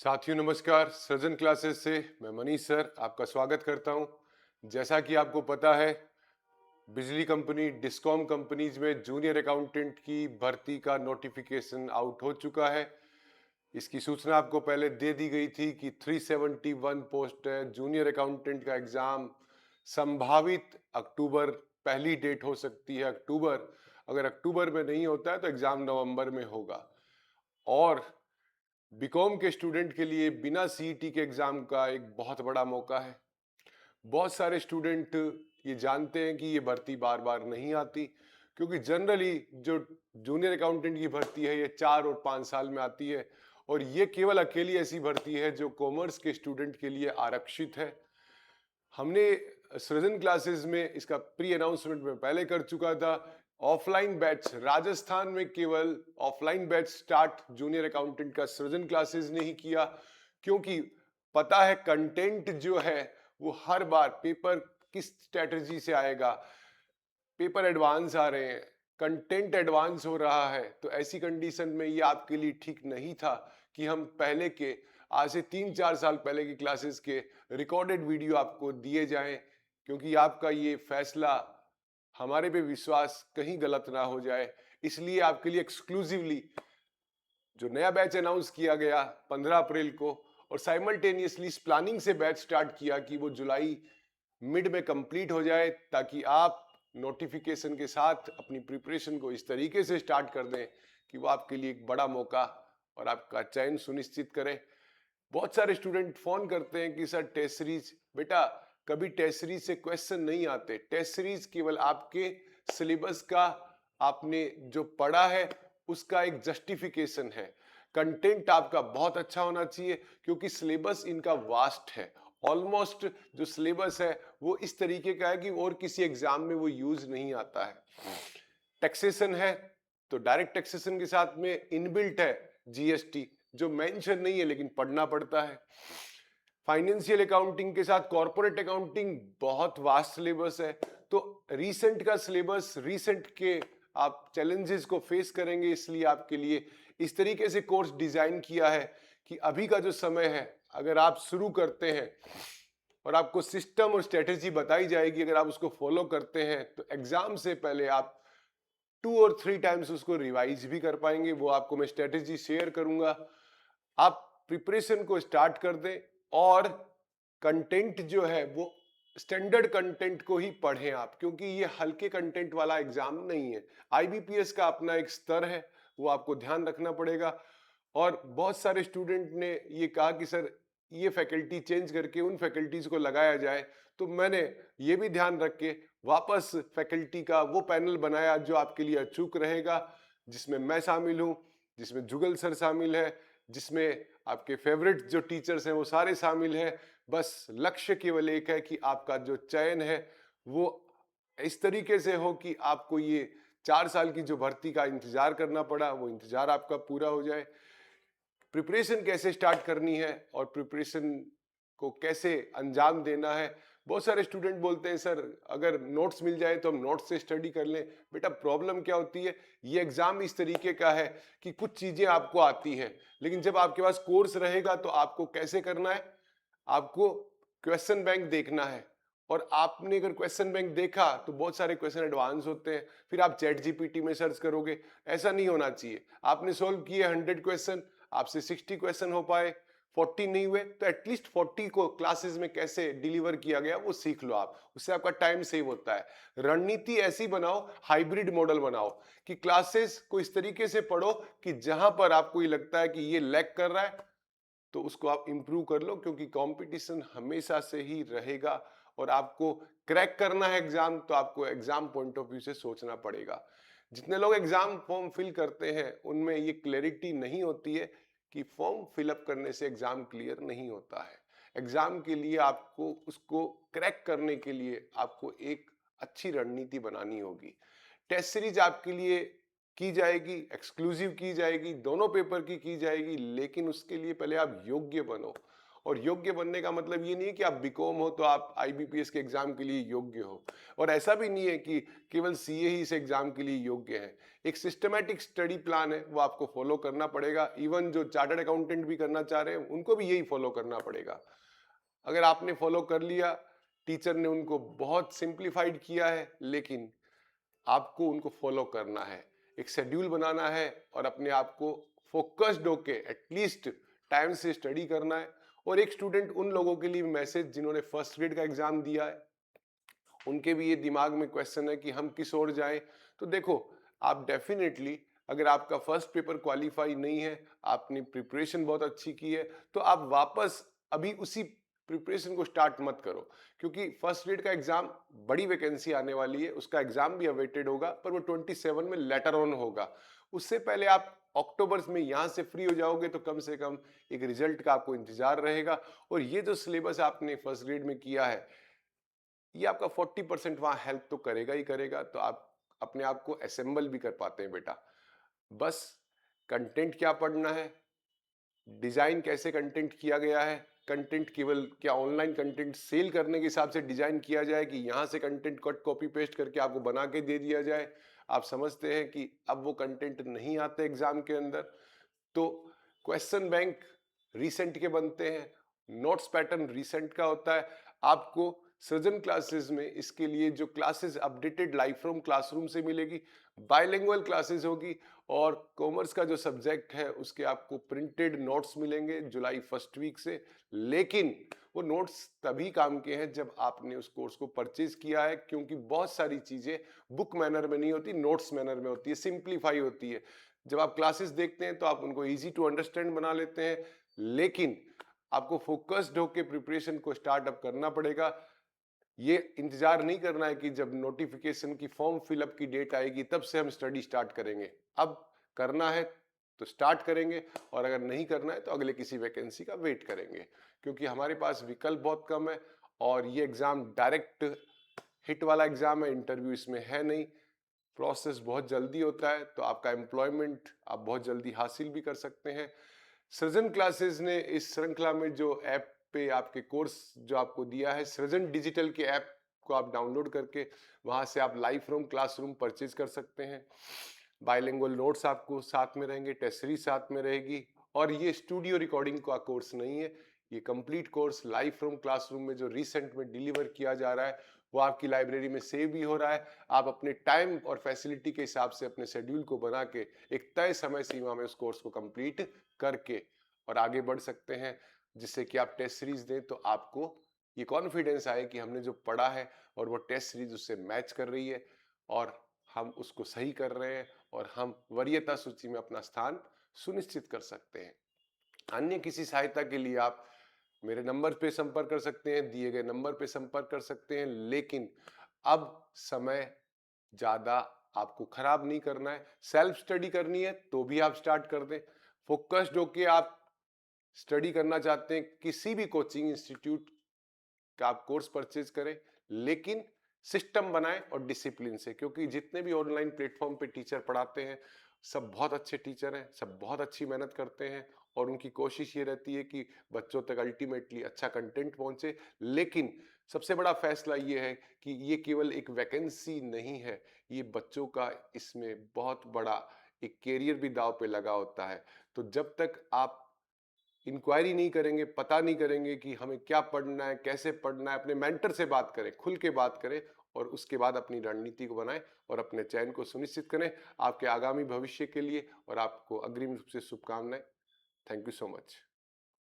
साथियों नमस्कार। सृजन क्लासेस से मैं मनीष सर आपका स्वागत करता हूं। जैसा कि आपको पता है, बिजली कंपनी डिस्कॉम कंपनीज में जूनियर अकाउंटेंट की भर्ती का नोटिफिकेशन आउट हो चुका है। इसकी सूचना आपको पहले दे दी गई थी कि 371 पोस्ट है। जूनियर अकाउंटेंट का एग्जाम संभावित अक्टूबर, पहली डेट हो सकती है अक्टूबर। अगर अक्टूबर में नहीं होता है तो एग्जाम नवंबर में होगा। और बीकॉम के स्टूडेंट के लिए बिना सीईटी के एग्जाम का एक बहुत बड़ा मौका है। बहुत सारे स्टूडेंट ये जानते हैं कि ये भर्ती बार बार नहीं आती, क्योंकि जनरली जो जूनियर अकाउंटेंट की भर्ती है ये 4 और 5 साल में आती है। और ये केवल अकेली ऐसी भर्ती है जो कॉमर्स के स्टूडेंट के लिए आरक्षित है। हमने सृजन क्लासेस में इसका प्री अनाउंसमेंट में पहले कर चुका था। ऑफलाइन बैच राजस्थान में केवल offline batch start junior accountant का सृजन क्लासेस ने ही किया, क्योंकि पता है कंटेंट जो है वो हर बार पेपर किस स्ट्रेटजी से आएगा। पेपर एडवांस आ रहे हैं, कंटेंट एडवांस हो रहा है, तो ऐसी कंडीशन में ये आपके लिए ठीक नहीं था कि हम पहले के आज से 3-4 साल पहले की क्लासेस के रिकॉर्डेड वीडियो आपको दिए जाएं, क्योंकि आपका ये फैसला हमारे पे विश्वास कहीं गलत ना हो जाए। इसलिए आपके लिए एक्सक्लूसिवली जो नया बैच अनाउंस किया गया 15 अप्रैल को, और साइमल्टेनियसली इस प्लानिंग से बैच स्टार्ट किया कि वो जुलाई मिड में कंप्लीट हो जाए, ताकि आप नोटिफिकेशन के साथ अपनी प्रिपरेशन को इस तरीके से स्टार्ट कर दें कि वो आपके लिए एक बड़ा मौका और आपका चयन सुनिश्चित करें। बहुत सारे स्टूडेंट फोन करते हैं कि सर टेस्ट सीरीज, बेटा कभी टेस्ट सीरीज से क्वेश्चन नहीं आते। टेस्ट सीरीज केवल आपके सिलेबस का, आपने जो पढ़ा है उसका एक जस्टिफिकेशन है। कंटेंट आपका बहुत अच्छा होना चाहिए, क्योंकि सिलेबस इनका वास्ट है। ऑलमोस्ट जो सिलेबस है वो इस तरीके का है कि और किसी एग्जाम में वो यूज नहीं आता है। टैक्सेशन है तो डायरेक्ट टैक्सेशन के साथ में इनबिल्ट है जीएसटी, जो मेंशन नहीं है लेकिन पढ़ना पड़ता है। फाइनेंशियल अकाउंटिंग के साथ कॉर्पोरेट अकाउंटिंग, बहुत वास्ट सिलेबस है। तो रीसेंट का सिलेबस, रीसेंट के आप चैलेंजेस को फेस करेंगे, इसलिए आपके लिए इस तरीके से कोर्स डिजाइन किया है कि अभी का जो समय है, अगर आप शुरू करते हैं और आपको सिस्टम और स्ट्रेटेजी बताई जाएगी, अगर आप उसको फॉलो करते हैं तो एग्जाम से पहले आप 2 और 3 टाइम्स उसको रिवाइज भी कर पाएंगे। वो आपको मैं स्ट्रेटेजी शेयर करूंगा। आप प्रिपरेशन को स्टार्ट कर दें और कंटेंट जो है वो स्टैंडर्ड कंटेंट को ही पढ़ें आप, क्योंकि ये हल्के कंटेंट वाला एग्जाम नहीं है। आईबीपीएस का अपना एक स्तर है, वो आपको ध्यान रखना पड़ेगा। और बहुत सारे स्टूडेंट ने ये कहा कि सर ये फैकल्टी चेंज करके उन फैकल्टीज को लगाया जाए, तो मैंने ये भी ध्यान रख के वापस फैकल्टी का वो पैनल बनाया जो आपके लिए अचूक रहेगा, जिसमें मैं शामिल हूँ, जिसमें जुगल सर शामिल है, जिसमें आपके फेवरेट जो टीचर्स हैं वो सारे शामिल हैं। बस लक्ष्य केवल एक है कि आपका जो चयन है वो इस तरीके से हो कि आपको ये 4 साल की जो भर्ती का इंतजार करना पड़ा वो इंतजार आपका पूरा हो जाए। प्रिपरेशन कैसे स्टार्ट करनी है और प्रिपरेशन को कैसे अंजाम देना है, बहुत सारे स्टूडेंट बोलते हैं सर अगर नोट्स मिल जाए तो हम नोट्स से स्टडी कर लें। बेटा प्रॉब्लम क्या होती है, ये एग्जाम इस तरीके का है कि कुछ चीजें आपको आती हैं, लेकिन जब आपके पास कोर्स रहेगा तो आपको कैसे करना है, आपको क्वेश्चन बैंक देखना है। और आपने अगर क्वेश्चन बैंक देखा तो बहुत सारे क्वेश्चन एडवांस होते हैं, फिर आप चैट जीपीटी में सर्च करोगे, ऐसा नहीं होना चाहिए। आपने सोल्व किए 100 क्वेश्चन, आपसे 60 क्वेश्चन हो पाए, 40 नहीं हुए, तो एटलीस्ट 40 को क्लासेस में कैसे डिलीवर किया गया वो सीख लो आप, उससे आपका टाइम सेव होता है। रणनीति ऐसी बनाओ, हाइब्रिड मॉडल बनाओ कि क्लासेस को इस तरीके से पढ़ो कि जहां पर आपको ये लगता है कि ये लैग कर रहा है तो उसको आप इंप्रूव कर लो, क्योंकि कंपटीशन हमेशा से ही रहेगा। और आपको क्रैक करना है एग्जाम, तो आपको एग्जाम पॉइंट ऑफ व्यू से सोचना पड़ेगा। जितने लोग एग्जाम फॉर्म फिल करते हैं उनमें ये क्लैरिटी नहीं होती है कि फॉर्म फिलअप करने से एग्जाम क्लियर नहीं होता है। एग्जाम के लिए आपको उसको क्रैक करने के लिए आपको एक अच्छी रणनीति बनानी होगी। टेस्ट सीरीज आपके लिए की जाएगी, एक्सक्लूसिव की जाएगी, दोनों पेपर की जाएगी, लेकिन उसके लिए पहले आप योग्य बनो। और योग्य बनने का मतलब ये नहीं है कि आप बीकॉम हो तो आप आईबीपीएस के एग्जाम के लिए योग्य हो, और ऐसा भी नहीं है कि केवल सीए ही इस एग्जाम के लिए योग्य है। एक सिस्टमैटिक स्टडी प्लान है, वो आपको फॉलो करना पड़ेगा। इवन जो चार्टर्ड अकाउंटेंट भी करना चाह रहे हैं उनको भी यही फॉलो करना पड़ेगा। अगर आपने फॉलो कर लिया, टीचर ने उनको बहुत सिंप्लीफाइड किया है, लेकिन आपको उनको फॉलो करना है, एक शेड्यूल बनाना है और अपने आप को फोकस्ड होके एटलीस्ट टाइम से स्टडी करना है। और एक स्टूडेंट उन लोगों के लिए मैसेज जिन्होंने फर्स्ट ग्रेड का एग्जाम दिया है, उनके भी ये दिमाग में क्वेश्चन है कि हम किस ओर जाएं। तो देखो, आप डेफिनेटली, अगर आपका फर्स्ट पेपर क्वालिफाई नहीं है, आपने प्रिपरेशन बहुत अच्छी की है, तो आप वापस अभी उसी प्रिपरेशन को स्टार्ट मत करो, क्योंकि फर्स्ट ग्रेड का एग्जाम, बड़ी वैकेंसी आने वाली है, उसका एग्जाम भी अवेटेड होगा, पर वो 27 में लेटर ऑन होगा। उससे पहले आप अक्टूबर में यहाँ से फ्री हो जाओगे तो कम से कम एक रिजल्ट का आपको इंतजार रहेगा। और ये जो सिलेबस आपने फर्स्ट ग्रेड में किया है, ये आपका 40% वहां हेल्प तो करेगा ही करेगा, तो आप अपने आप को असेंबल भी कर पाते हैं बेटा। बस कंटेंट क्या पढ़ना है, डिजाइन कैसे कंटेंट किया गया है, कंटेंट केवल क्या ऑनलाइन कंटेंट सेल करने के हिसाब से डिजाइन किया जाए कि यहां से कंटेंट कट कॉपी पेस्ट करके आपको बना के दे दिया जाए। आप समझते हैं कि अब वो कंटेंट नहीं आते एग्जाम के अंदर, तो क्वेश्चन बैंक रीसेंट के बनते हैं, नोट्स पैटर्न रीसेंट का होता है। आपको सृजन क्लासेस में इसके लिए जो classes updated live from classroom से मिलेगी, बाइलिंगुअल क्लासेस होगी, और कॉमर्स का जो सब्जेक्ट है उसके आपको प्रिंटेड नोट्स मिलेंगे जुलाई फर्स्ट वीक से। लेकिन वो नोट्स तभी काम के हैं जब आपने उस कोर्स को परचेज किया है, क्योंकि बहुत सारी चीजें बुक मैनर में नहीं होती, नोट्स मैनर में होती है, सिंप्लीफाई होती है। जब आप क्लासेस देखते हैं तो आप उनको इजी टू अंडरस्टैंड बना लेते हैं, लेकिन आपको फोकस्ड होकर प्रिपरेशन को स्टार्ट अप करना पड़ेगा। ये इंतजार नहीं करना है कि जब नोटिफिकेशन की फॉर्म फिलअप की डेट आएगी तब से हम स्टडी स्टार्ट करेंगे। अब करना है तो स्टार्ट करेंगे, और अगर नहीं करना है तो अगले किसी वैकेंसी का वेट करेंगे, क्योंकि हमारे पास विकल्प बहुत कम है और ये एग्जाम डायरेक्ट हिट वाला एग्जाम है, इंटरव्यू इसमें है नहीं। प्रोसेस बहुत जल्दी होता है, तो आपका एम्प्लॉयमेंट आप बहुत जल्दी हासिल भी कर सकते हैं। सृजन क्लासेस ने इस श्रृंखला में जो ऐप पे आपके कोर्स जो आपको दिया है, सृजन डिजिटल के ऐप को आप डाउनलोड करके वहां से आप लाइव फ्रॉम क्लासरूम परचेज कर सकते हैं। बाइलिंगुअल नोट्स आपको साथ में रहेंगे, टेस्ट सीरीज साथ में रहेगी, और ये स्टूडियो रिकॉर्डिंग का कोर्स नहीं है, ये complete course live from classroom में जो रिसेंट में डिलीवर किया जा रहा है वो आपकी लाइब्रेरी में सेव भी हो रहा है। आप अपने टाइम और फैसिलिटी के हिसाब से अपने शेड्यूल को बना के एक तय समय सीमा में उस कोर्स को कंप्लीट करके और आगे बढ़ सकते हैं, जिससे कि आप टेस्ट सीरीज दें तो आपको ये कॉन्फिडेंस आए कि हमने जो पढ़ा है और वो टेस्ट सीरीज उससे मैच कर रही है और हम उसको सही कर रहे हैं और हम वरीयता सूची में अपना स्थान सुनिश्चित कर सकते हैं। अन्य किसी सहायता के लिए आप मेरे नंबर पे संपर्क कर सकते हैं, दिए गए नंबर पे संपर्क कर सकते हैं, लेकिन अब समय ज्यादा आपको खराब नहीं करना है। सेल्फ स्टडी करनी है तो भी आप स्टार्ट कर दें। फोकस्ड होके आप स्टडी करना चाहते हैं, किसी भी कोचिंग इंस्टीट्यूट का आप कोर्स परचेज करें, लेकिन सिस्टम बनाएं और डिसिप्लिन से, क्योंकि जितने भी ऑनलाइन प्लेटफॉर्म पे टीचर पढ़ाते हैं सब बहुत अच्छे टीचर हैं, सब बहुत अच्छी मेहनत करते हैं और उनकी कोशिश ये रहती है कि बच्चों तक अल्टीमेटली अच्छा कंटेंट पहुंचे। लेकिन सबसे बड़ा फैसला ये है कि ये केवल एक वैकेंसी नहीं है, ये बच्चों का इसमें बहुत बड़ा एक कैरियर भी दांव पे लगा होता है। तो जब तक आप इंक्वायरी नहीं करेंगे, पता नहीं करेंगे कि हमें क्या पढ़ना है, कैसे पढ़ना है, अपने मेंटर से बात करें, खुल के बात करें और उसके बाद अपनी रणनीति को बनाएं और अपने चयन को सुनिश्चित करें आपके आगामी भविष्य के लिए। और आपको अग्रिम रूप से शुभकामनाएं। Thank you so much.